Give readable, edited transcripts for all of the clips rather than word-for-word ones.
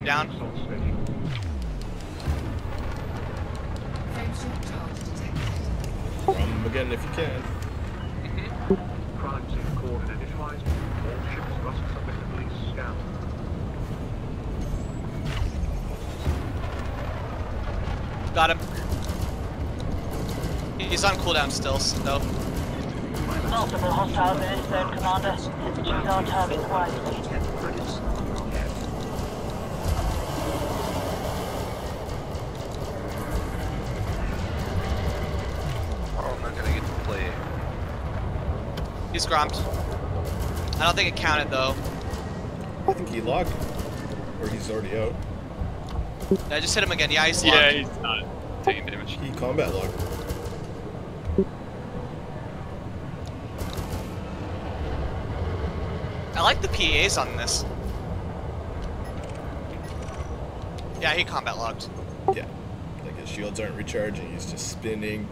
Down. Rum again if you can. Crime scene recorded and initialized. All ships must submit to police scan. Got him. He's on cooldown still, though. Multiple hostiles in this zone, Commander. Choose our targets wisely. Oh, I'm not gonna get to play. He's grommed. I don't think it counted though. I think he logged. Or he's already out. I just hit him again. Yeah, he's locked. Yeah, he's not taking damage. He combat logged. I like the PAs on this. Yeah, he combat logged. Yeah. Like his shields aren't recharging, he's just spinning,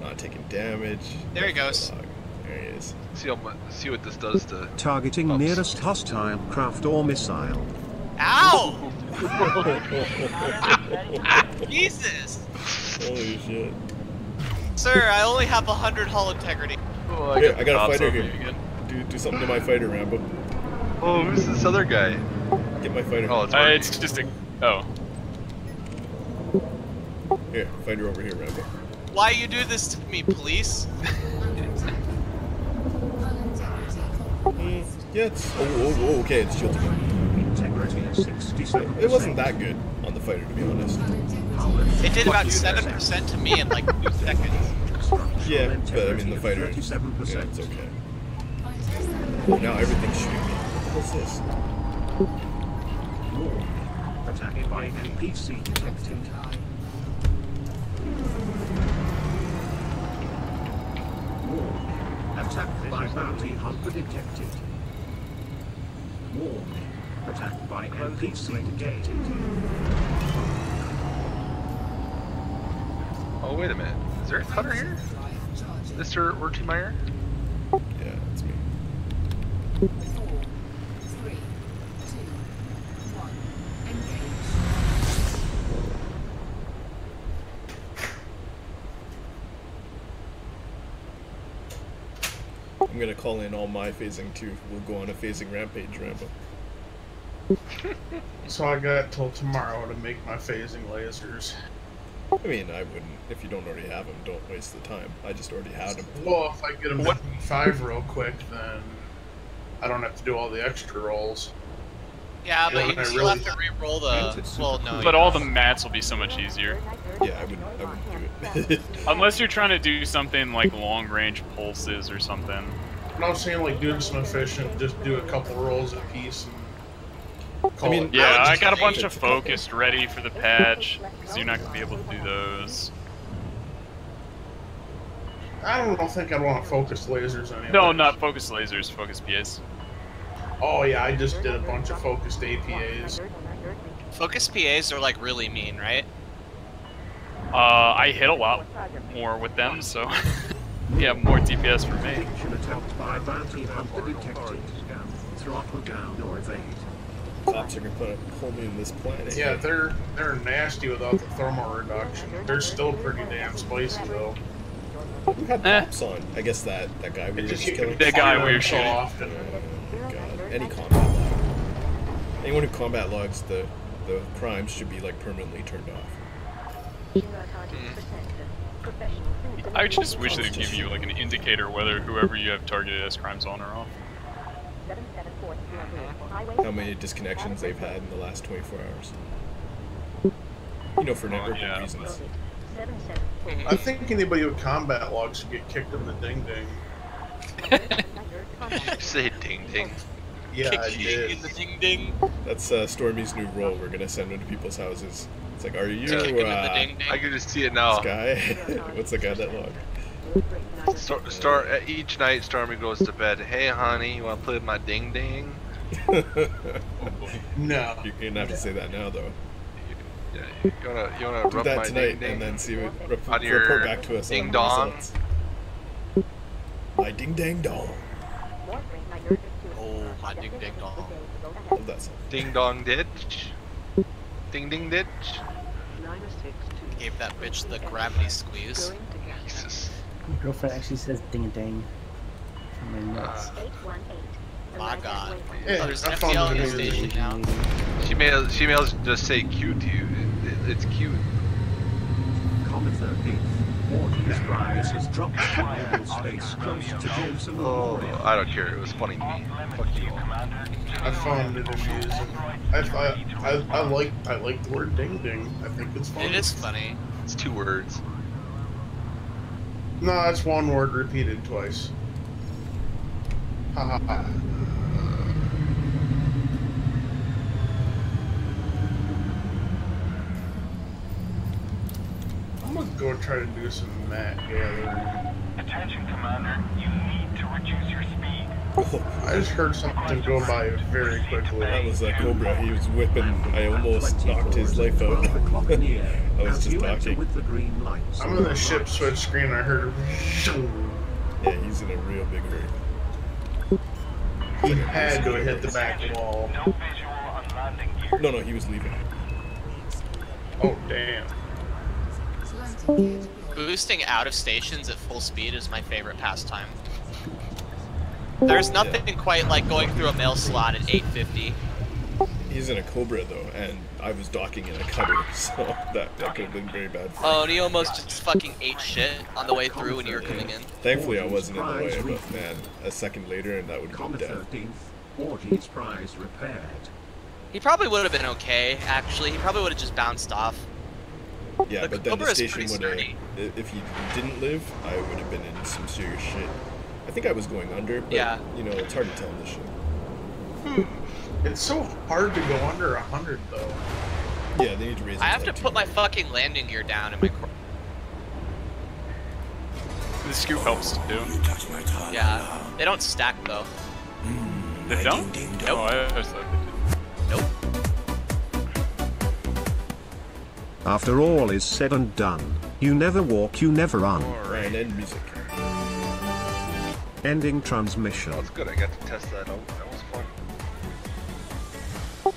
not taking damage. There he goes. There he is. See what this does to. Targeting Oops. nearest hostile craft or missile. Ow! Jesus! Holy shit. Sir, I only have 100 hull integrity. Oh, I got a Pops fighter over here. you again. Do something to my fighter, Rambo. Oh, who's this other guy? Get my fighter. Oh, it's It's just a. Oh. Here, fighter over here, Rambo. Why you do this to me, police? Yeah, it's. Oh, okay, it's shield again. Integrity 67%. It wasn't that good on the fighter, to be honest. It did about 7% to me in like 2 seconds. Yeah, but I mean, the fighter. 37%. Yeah, it's okay. Now everything's shooting me. What's this? Attack by NPC detected. Attack by bounty hunter detected. Warning. Attack by NPC detected. Oh, wait a minute. Is there a cutter here? Mr. Ortimeyer? Yeah, it's me. 4, 3, 2, 1, engage. I'm gonna call in all my phasing too. We'll go on a phasing rampage, Rambo. So I got till tomorrow to make my phasing lasers. I mean, I wouldn't. If you don't already have them, don't waste the time. I just already had them. Well, if I get them to 5 real quick, then I don't have to do all the extra rolls. Yeah, but Yeah, you I still really- have to re-roll the. Well, no. But you all don't. the mats will be so much easier. Yeah, I wouldn't do it. Unless you're trying to do something like long range pulses or something. I'm not saying like doing some efficient, just do a couple rolls a piece and call I mean, it. Yeah, I just got a think bunch of focused ready for the patch, because you're not going to be able to do those. I don't think I'd want to focus lasers anyway. No, not focused lasers, focused PAs. Oh yeah, I just did a bunch of focused APAs. Focus PAs are like really mean, right? I hit a lot more with them, so yeah, more DPS for me. Prediction attacked by bounty hunter detected. Throttle down or evade. Cops are gonna pull me in this planet. Yeah, they're nasty without the thermal reduction. They're still pretty damn spicy though. Who had cops on? I guess that guy we were just killing. The guy we were so shooting. often. God. Any combat log. Anyone who combat logs the crimes should be like permanently turned off. I just wish they'd give you like an indicator whether whoever you have targeted as crimes on or off. How many disconnections they've had in the last 24 hours. You know, for networking reasons. I think anybody with combat logs should get kicked in the ding ding. Say ding ding. Yeah, I Kick did. in the ding ding. That's Stormy's new role. We're gonna send him to people's houses. It's like, are you Kick him in the ding I ding. can just see it now. this guy? What's the guy that logged? Each night, Stormy goes to bed. Hey, honey, you want to play with my ding ding? No. You're gonna have to say that now, though. Yeah, you wanna Do rub that my tonight, ding ding? and then see what On your report back to us ding on the dong. results. My ding dang dong. Oh, my ding ding dong. Love that song. Ding dong ditch. Ding ding ditch. Gave that bitch the gravity squeeze. Jesus. My girlfriend actually says ding dang. For my nuts. My God. Yeah, Oh, there's I an found FTL in it the station now. Females just say cute to you. It's cute. Comet 13th. Ortiz Prize has dropped to naval space close to Jameson Oh, Memorial. I don't care. It was funny to me. Fuck you all. I found it amusing. I like the word ding ding. I think it's funny. It is funny. It's 2 words. No, that's one word repeated twice. Ha ha ha. I'm gonna go try to do some mat gathering. Attention, Commander. You need to reduce your speed. Oh, I just heard something go by very quickly. that was that Cobra. He was whipping. I almost knocked his life out. I was just talking. With the green lights. I'm in the ship switch screen. I heard. Yeah, he's in a real big hurry. He had to hit the back wall. No visual on landing gear. No, he was leaving. Oh damn! Boosting out of stations at full speed is my favorite pastime. There's nothing quite like going through a mail slot at 850. He's in a Cobra though, and I was docking in a cutter, so that could have been very bad for Oh, him. and he almost just fucking ate shit on the way through when you were coming in. Thankfully, I wasn't in the way, but man, a second later, and that would have Comet been dead. 13th. Ortiz Prize repaired. He probably would have been okay, actually. He probably would have just bounced off. Yeah, The but then Cobra the is station pretty would sturdy. have, if he didn't live, I would have been in some serious shit. I think I was going under, but Yeah. you know, it's hard to tell in this shit. It's so hard to go under 100 though. Yeah, they need to raise it I have to to like put my 200. fucking landing gear down in my The scoop helps too. Yeah. They don't stack though. They don't? Nope. Oh, I thought they did. Nope. After all is said and done, you never walk, you never run. And end music. Ending transmission. That was good. I got to test that out. That was fun.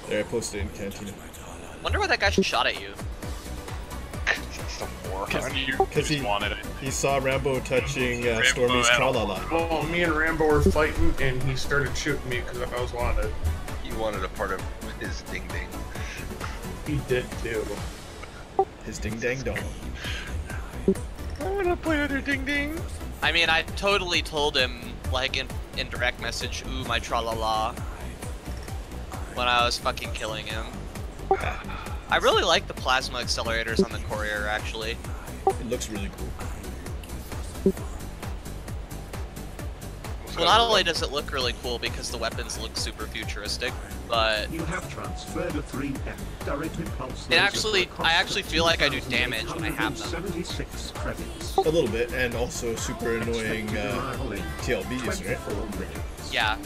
There, I posted in Cantina. Wonder why that guy shot at you. Some more. Because you Because just wanted it. he saw Rambo touching Stormy's and all. tra-la-la. Well, me and Rambo were fighting, and he started shooting me because I was wanted. He wanted a part of his ding ding. He did too. His ding-dang dong. I want to play with your ding ding. I mean, I totally told him, like, in direct message, ooh, my tra-la-la, when I was fucking killing him. I really like the plasma accelerators on the Courier, actually. It looks really cool. Well, not only does it look really cool because the weapons look super futuristic, but You have transferred a 3F direct impulse. it actually, I actually feel like I do damage when I have them. 76 credits. A little bit, and also super annoying TLBs, right? Yeah.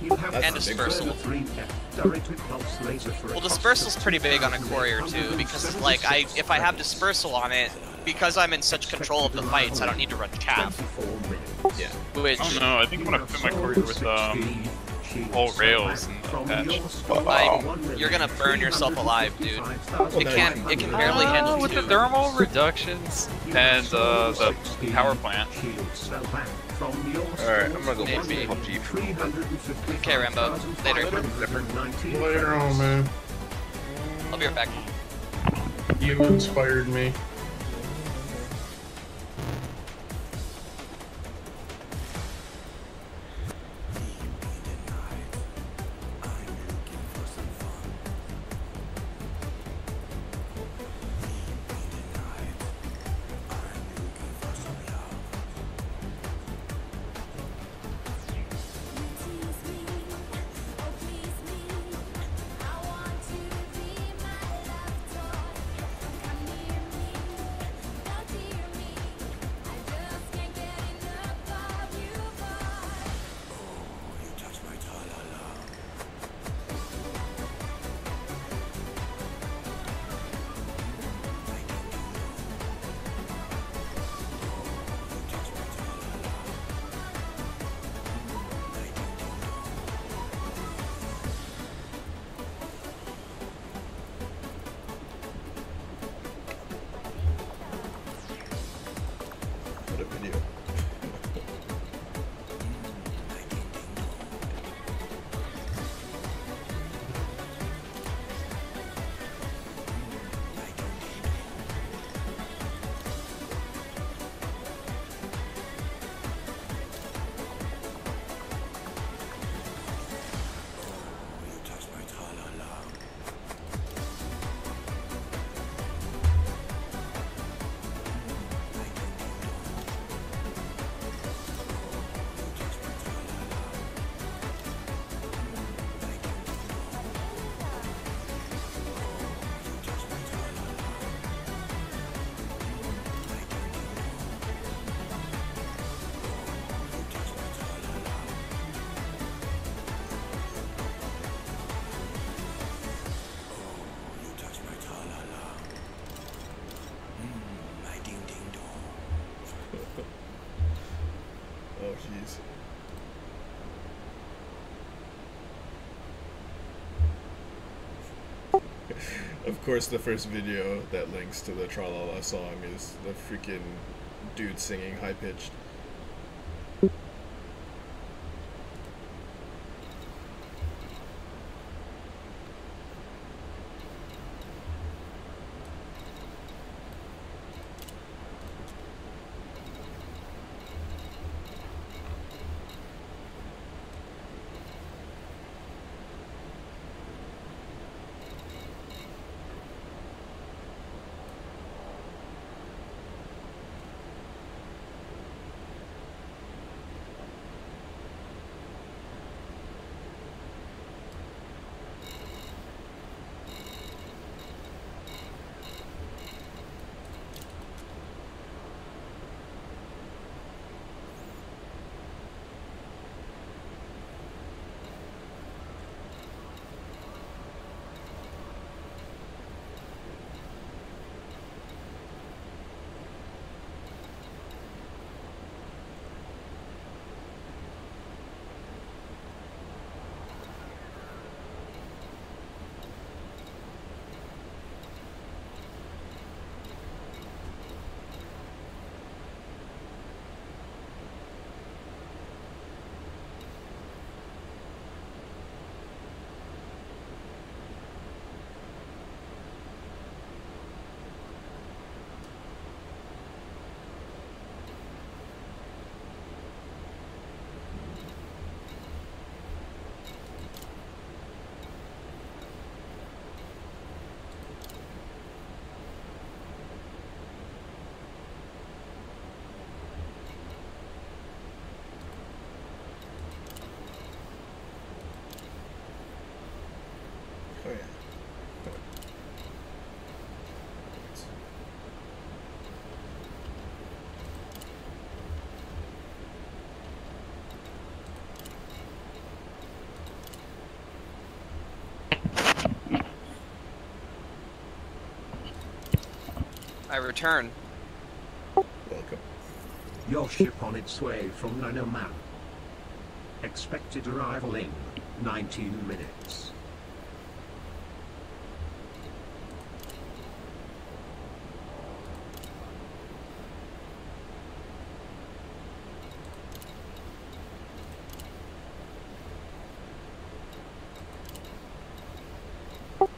You have That's And the big dispersal. transferred a 3F direct impulse laser for a Well, cost dispersal's of pretty big on a Courier too, because like if I have dispersal on it, because I'm in such control of the fights, I don't need to run chaff. 24 minutes. Yeah. Which I don't know. I think I'm gonna fit my Courier with all rails and the patch. you're gonna burn yourself alive, dude. It can barely Ah, handle with the two. thermal reductions and the power plant. Alright, I'm gonna go play Maybe. some PUBG. Okay, Rambo. Later. Later on, man. I'll be right back. You inspired me. a video. Oh, jeez. Of course, the first video that links to the Tra-La-La song is the freaking dude singing high-pitched. Oh yeah. I return. Welcome. Your ship on its way from Nanoman. Expected arrival in 19 minutes.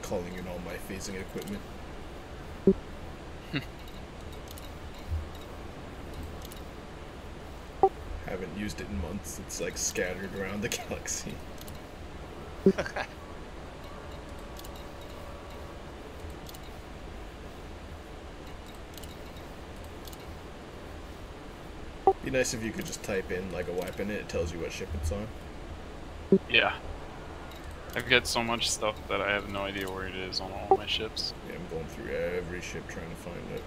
Calling in all my phasing equipment. Haven't used it in months. It's like scattered around the galaxy. Be nice if you could just type in like a weapon and it tells you what ship it's on. Yeah. I've got so much stuff that I have no idea where it is on all my ships. Yeah, I'm going through every ship trying to find it.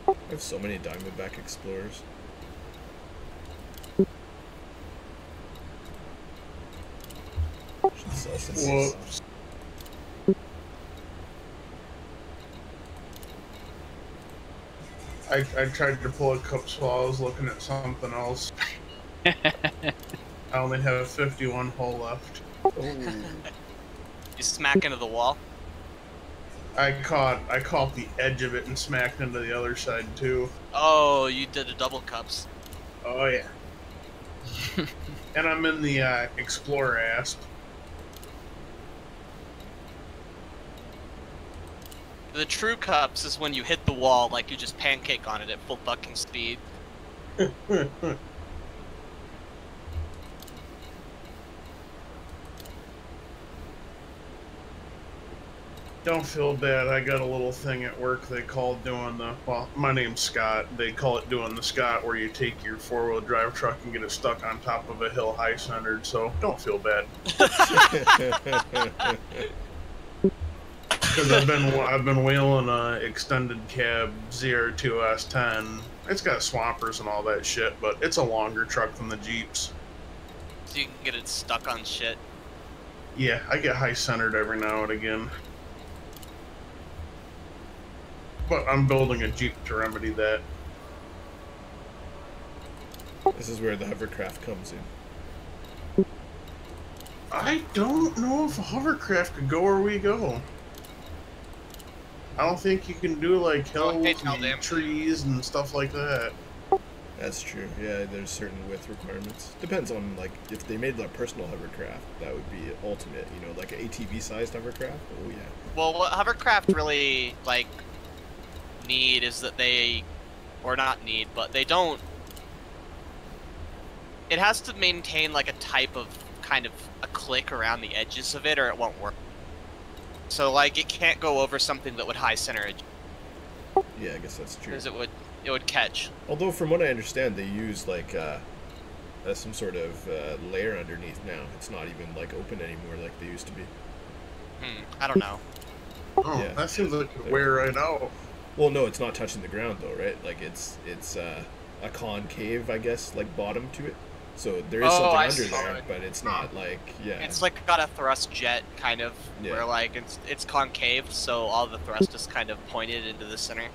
I have so many Diamondback Explorers. Should sell some. Whoops. I tried to pull a cups while I was looking at something else. I only have 51 hull left. Oh. You smack into the wall. I caught the edge of it and smacked into the other side too. Oh, you did a double cups. Oh yeah. And I'm in the Explorer Asp. The true cups is when you hit the wall like you just pancake on it at full fucking speed. Don't feel bad. I got a little thing at work they call doing the, well, my name's Scott. They call it doing the Scott, where you take your four-wheel drive truck and get it stuck on top of a hill high-centered, so don't feel bad. Because I've been wheeling a extended cab ZR2S10. It's got swampers and all that shit, but it's a longer truck than the Jeeps. So you can get it stuck on shit. Yeah, I get high-centered every now and again. But I'm building a Jeep to remedy that. This is where the hovercraft comes in. I don't know if a hovercraft could go where we go. I don't think you can do like hills and trees and stuff like that. That's true. Yeah, there's certain width requirements. Depends on, like, if they made a personal hovercraft, that would be ultimate. You know, like an ATV-sized hovercraft. Oh yeah. Well, what hovercraft really like need is that they, or not need, but they don't. It has to maintain like a type of kind of a click around the edges of it, or it won't work. So like it can't go over something that would high center it. Yeah, I guess that's true. Because it would catch. Although from what I understand, they use like some sort of layer underneath now. It's not even like open anymore like they used to be. I don't know. Oh, Yeah. that seems like a wear right out. Well, no, it's not touching the ground though, right? Like it's a concave, I guess, like bottom to it. So there is something under there, but it's not like, yeah. It's like got a thrust jet kind of, where like it's concave, so all the thrust is kind of pointed into the center.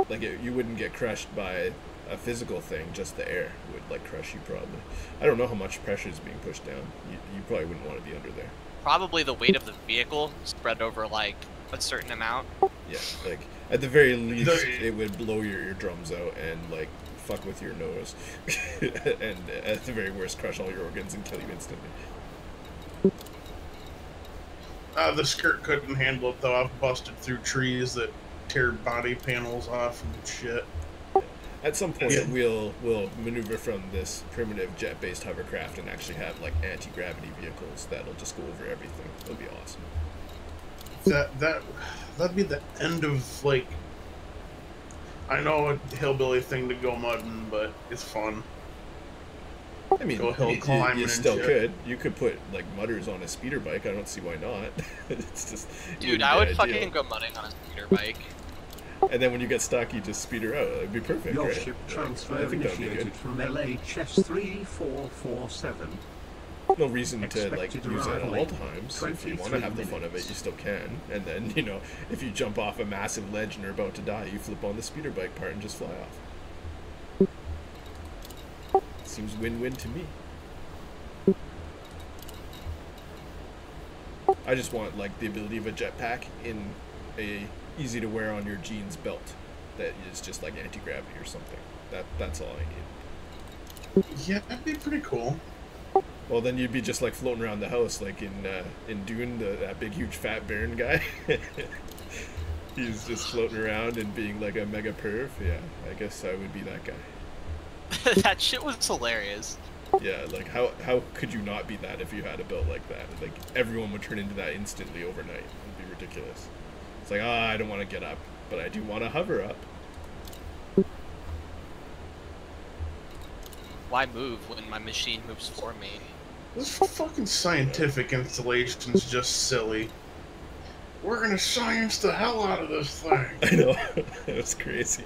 Like you wouldn't get crushed by a physical thing, just the air would like crush you probably. I don't know how much pressure is being pushed down. You probably wouldn't want to be under there. Probably the weight of the vehicle spread over like a certain amount. Yeah, like at the very least, it would blow your eardrums out and like fuck with your nose, and at the very worst, crush all your organs and kill you instantly. The skirt couldn't handle it though. I've busted through trees that tear body panels off and shit. At some point, we'll maneuver from this primitive jet-based hovercraft and actually have like anti-gravity vehicles that'll just go over everything. It'll be awesome. That'd be the end of like. I know a hillbilly thing to go mudding, but it's fun. I mean, go hill climbing you and still shit. could. You could put like mudders on a speeder bike. I don't see why not. It's just, dude, I would fucking go mudding on a speeder bike. And then when you get stuck, you just speed her out. It'd be perfect, Your right? ship transfer I think that'd be good. initiated from LHS 3447. No reason to like Expected use it at arrival all in times. If you want to 23 have the fun of it, minutes. you still can. And then, you know, if you jump off a massive ledge and are about to die, you flip on the speeder bike part and just fly off. Seems win-win to me. I just want like the ability of a jetpack in a easy to wear on your jeans belt that is just like anti-gravity or something. That's all I need. Yeah, that'd be pretty cool. Well, then you'd be just like floating around the house, like in Dune, that big, huge, fat Baron guy. He's just floating around and being like a mega perv. Yeah, I guess I would be that guy. That shit was hilarious. Yeah, like how could you not be that if you had a build like that? Like everyone would turn into that instantly overnight. It'd be ridiculous. It's like, I don't want to get up, but I do want to hover up. Why move when my machine moves for me? This fucking scientific installation's just silly. We're gonna science the hell out of this thing. I know. It was crazy.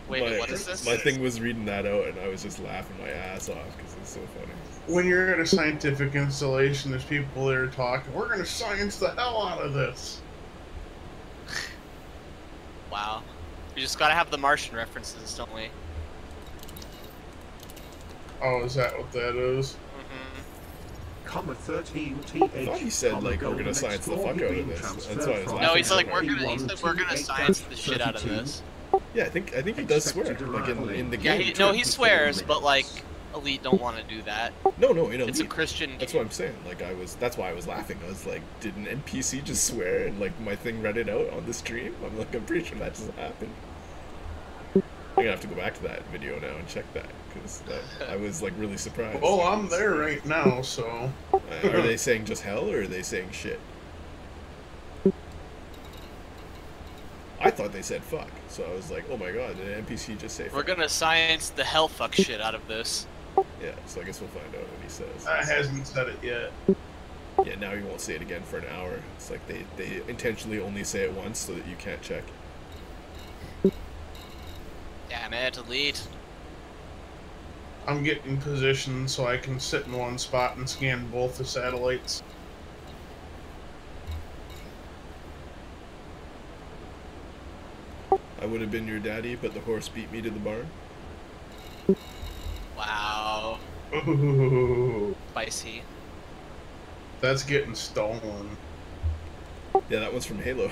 Wait, what is this? My thing was reading that out, and I was just laughing my ass off because it's so funny. When you're at a scientific installation, there's people there talking, we're gonna science the hell out of this. Wow. We just gotta have the Martian references, don't we? Oh, is that what that is? 13 I thought he said like we're gonna science the fuck out of this. That's why I was laughing. No, he's so like hard. he said we're gonna science the shit out of this. Yeah, I think he does swear like in the game. Yeah, he swears, but like Elite don't want to do that. No, in Elite. It's a Christian That's game. what I'm saying. Like that's why I was laughing. I was like, did an NPC just swear and like my thing read it out on the stream? I'm pretty sure that just happened. I'm gonna have to go back to that video now and check that because I was like really surprised. Well, I'm there right now, so. Are they saying just hell or are they saying shit? I thought they said fuck, so I was like, oh my god, did an NPC just say fuck? We're gonna science the hell fuck shit out of this. Yeah, so I guess we'll find out what he says. Hasn't said it yet. Yeah, now he won't say it again for an hour. It's like they intentionally only say it once so that you can't check. Damn it, Elite. I'm getting positioned so I can sit in one spot and scan both the satellites. I would have been your daddy, but the horse beat me to the barn. Wow. Ooh, Spicy. that's getting stolen. Yeah, that one's from Halo.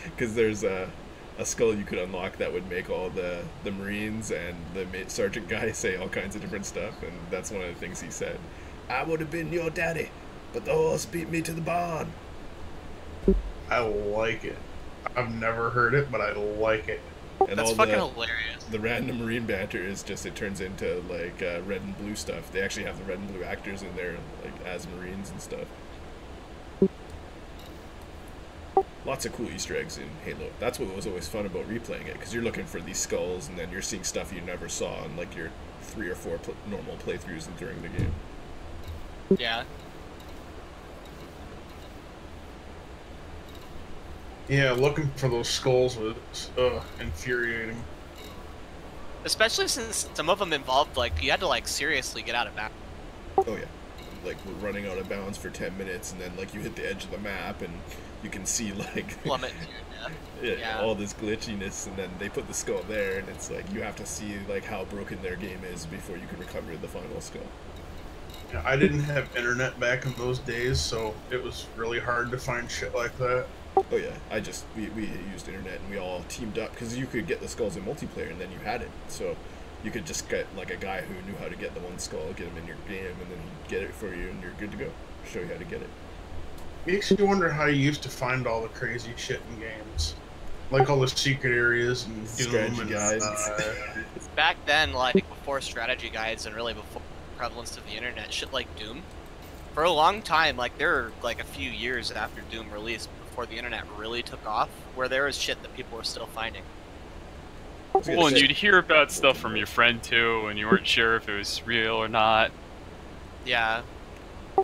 Because there's a skull you could unlock that would make all the Marines and the sergeant guy say all kinds of different stuff, and that's one of the things he said. I would have been your daddy, but the horse beat me to the barn. I like it. I've never heard it, but I like it. And That's all fucking hilarious. The random Marine banter is just, it turns into like red and blue stuff. They actually have the red and blue actors in there, like as Marines and stuff. Lots of cool Easter eggs in Halo. That's what was always fun about replaying it, because you're looking for these skulls, and then you're seeing stuff you never saw in like your 3 or 4 normal playthroughs during the game. Yeah. Yeah, looking for those skulls was infuriating. Especially since some of them involved, like, you had to, like, seriously get out of bounds. Oh yeah. Like, we're running out of bounds for 10 minutes, and then, like, you hit the edge of the map, and you can see, like... Plummet. Yeah, all this glitchiness, and then they put the skull there, and it's like, you have to see, like, how broken their game is before you can recover the final skull. Yeah, I didn't have internet back in those days, so it was really hard to find shit like that. Oh yeah, we used internet and we all teamed up because you could get the skulls in multiplayer and then you had it. So you could just get like a guy who knew how to get the one skull, get him in your game, and then he'd get it for you and you're good to go. Show you how to get it. Makes you wonder how you used to find all the crazy shit in games. Like all the secret areas and strategy guides. Back then, like, before strategy guides and really before the prevalence of the internet, shit like Doom. For a long time, like, there were like a few years after Doom released, before the internet really took off, where there was shit that people were still finding. Well, and you'd hear about stuff from your friend too, and you weren't sure if it was real or not. Yeah.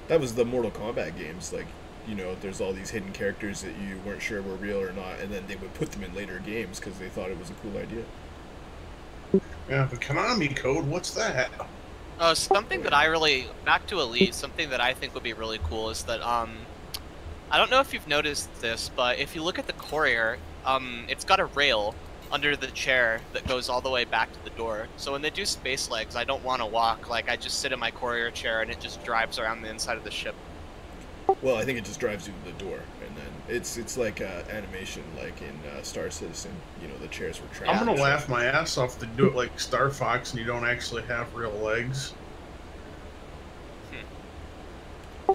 That was the Mortal Kombat games, like, you know, there's all these hidden characters that you weren't sure were real or not, and then they would put them in later games because they thought it was a cool idea. Yeah, but Konami code, what's that? Something that I really, back to Elite, something that I think would be really cool is that, I don't know if you've noticed this, but if you look at the courier, it's got a rail under the chair that goes all the way back to the door. So when they do space legs, I don't want to walk. Like, I just sit in my courier chair and it just drives around the inside of the ship. Well, I think it just drives you to the door, and then it's like animation, like in Star Citizen. You know, the chairs were trapped. I'm gonna laugh my ass off to do it like Star Fox and you don't actually have real legs.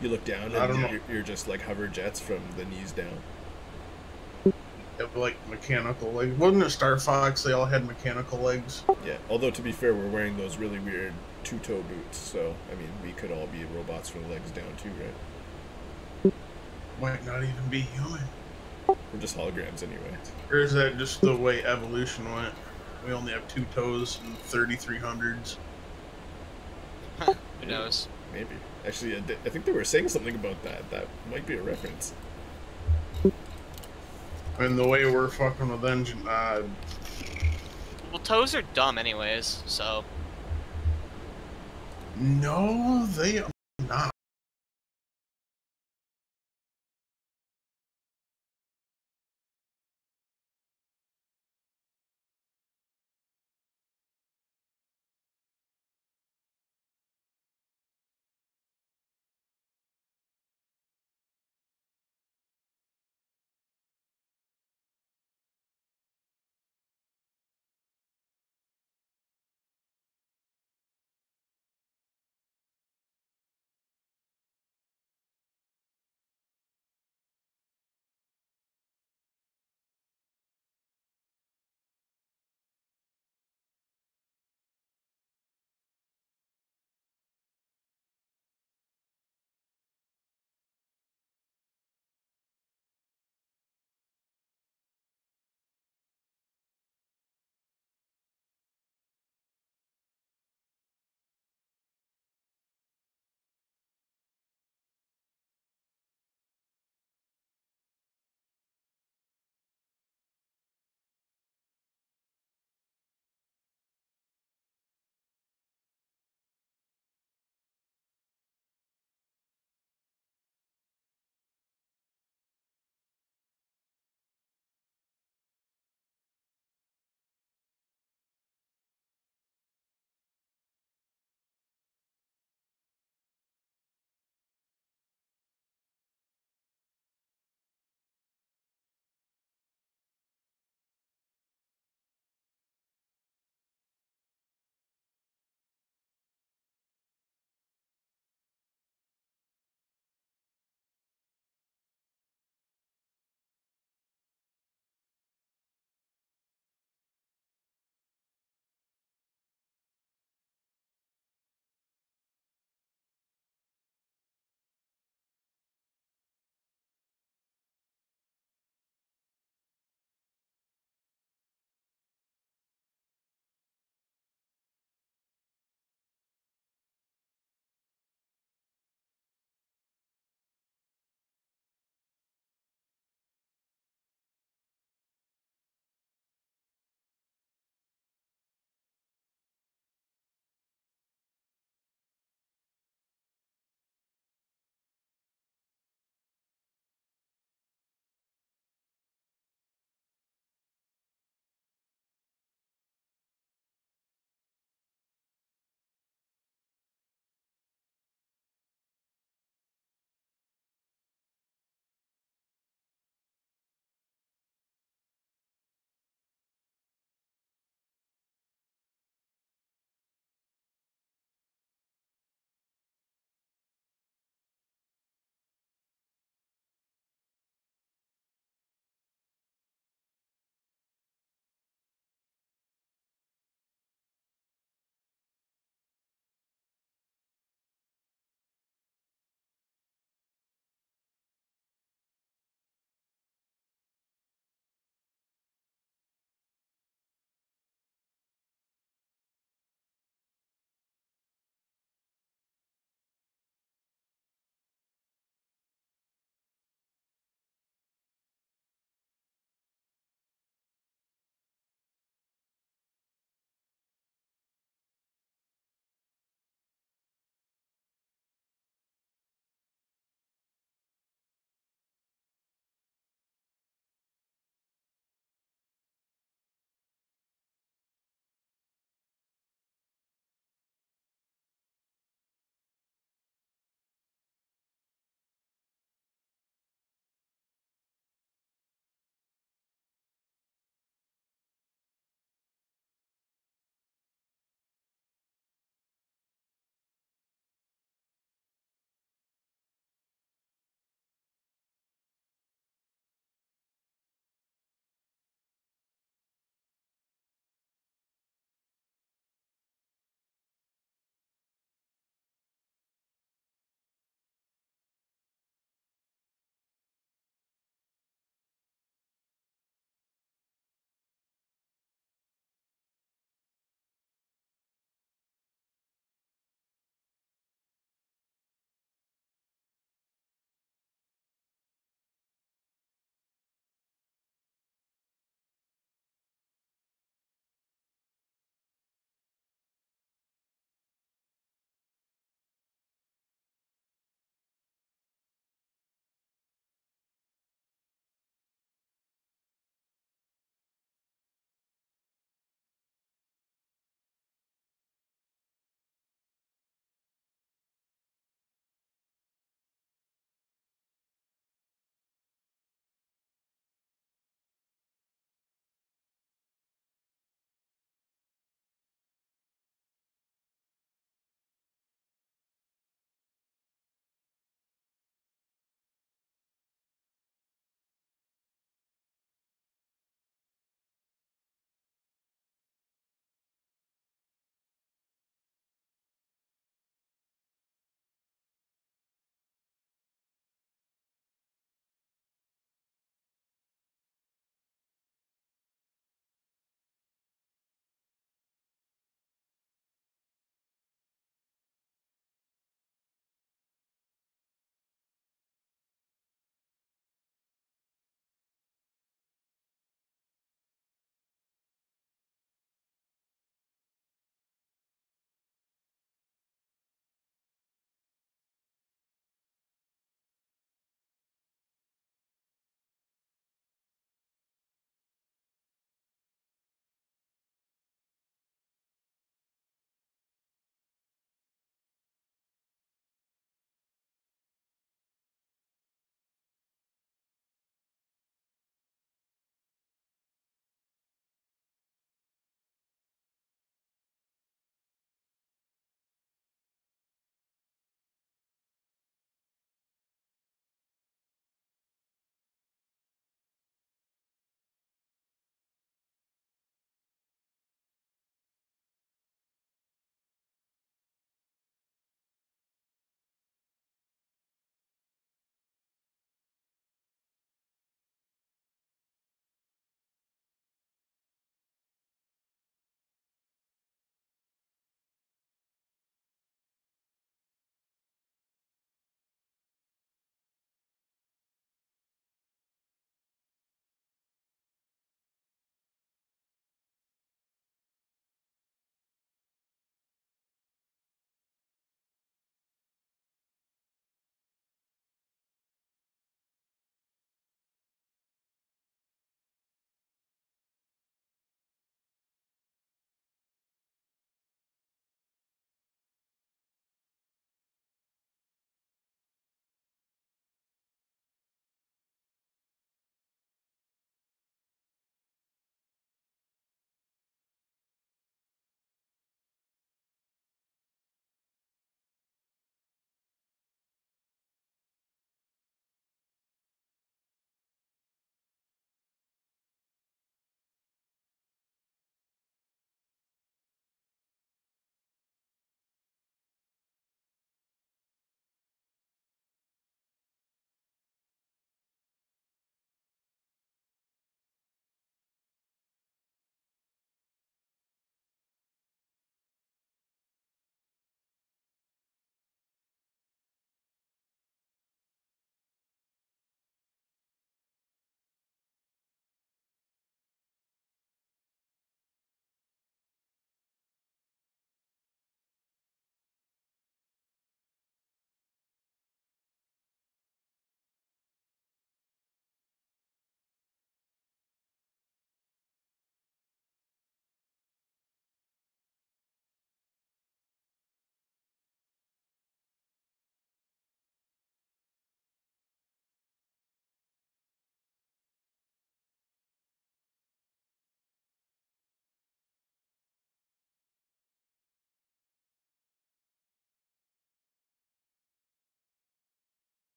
You look down and you're just like hover jets from the knees down. Like mechanical legs. Wasn't it Star Fox? They all had mechanical legs. Yeah, although to be fair, we're wearing those really weird two-toe boots, so I mean, we could all be robots from the legs down too, right? Might not even be human. We're just holograms anyway. Or is that just the way evolution went? We only have 2 toes and 3300s. Who knows? Maybe. Actually, I think they were saying something about that. That might be a reference. And the way we're fucking with engine, Well, toes are dumb anyways, so... No, they are not.